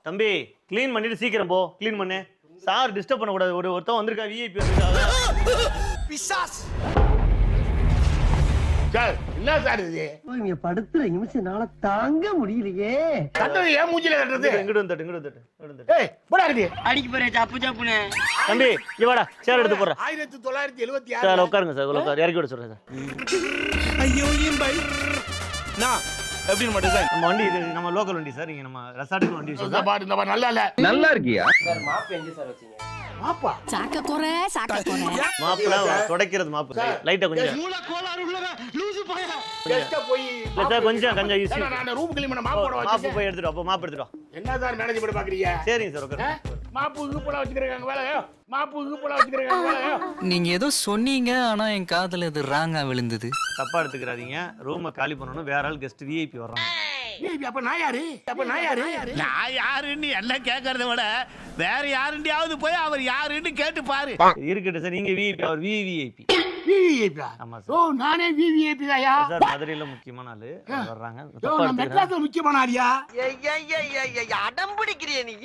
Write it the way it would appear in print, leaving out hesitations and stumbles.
தம்பி க்ளீன் பண்ணிட்டு சீக்கிரம் போ, க்ளீன் பண்ணு. சார் டிஸ்டர்ப் பண்ணக்கூடாது. ஒருத்தன் வந்திருக்கா, விஐபி வந்திருக்காங்க. பிசாஸ். சார் என்ன சார் இது? இங்க படுத்துற நிமிஷம்னால தாங்க முடியலையே. கட்டது ஏன் மூஞ்சில கட்டுறது? இங்கிட்டு வந்து. ஏய் போடா அடி. அடிக்கு போறே சப்பு சப்புனே. தம்பி இங்க வாடா, சேர் எடுத்து போறேன். 1976 சார் உட்காருங்க சார், உட்காரு, இறக்கி விட சொல்றேன் சார். ஐயோ ஏன் பை. நான் எப்படி நம்ம டிசைன்? நம்ம வண்டி இது நம்ம லோக்கல் வண்டி சார். இங்க நம்ம ரெசார்ட்டுக்கு வண்டி இந்த பாரு இந்த பாரு நல்லா இல்ல. நல்லா இருக்கியா? மாப்பா சாக்க குறை. மாப்புல துடைக்கிறது மாப்பு. லைட்டா கொஞ்சம் மூல கோளாறு உள்ளவன் லூசு பையன். ஜஸ்ட் போய் இல்ல சார், கொஞ்சம் ஈஸி. நான் ரூம் கிளீன் பண்ண மாப்போட மாப்பு வச்சிருக்கேன். போய் எடுத்துட்டு வா, அப்போ மாப்பு எடுத்துட்டு வா. என்ன சார் மேனேஜ் பண்ண பாக்குறீங்க? சரிங்க சார், உட்காருங்க. மாப்பு போல வச்சிருக்காங்க வேலையோ. மாப்பு போல வச்சிருக்காங்க வேலையோ. நீங்க ஏதோ சொன்னீங்க, ஆனா என் காதுல இது ராங்கா விழுந்தது. தப்பா எடுத்துக்கிறாதீங்க. ரூமை காலி பண்ணனும், வேற ஆள் கெஸ்ட் விஐபி வர்றாங்க. ஏய் அப்ப நான் யாரு? நான் யாருன்னு எல்லாம் கேட்கறத விட வேற யாருண்டியாவது போய் அவர் யாருன்னு கேட்டு பாரு. இருக்கட்டும் சார், நீங்க விஐபி, அவர் விவிஐபி. விவிஐபி. ஆமா ஓ சார். நானே விவிஐபி தாயா. சார் மதுரையில முக்கியமான ஆளு வர்றாங்க. ஓ நான் மெட்ராஸ்ல முக்கியமான ஆரியா. அடம் பிடிக்கிறிய நீ.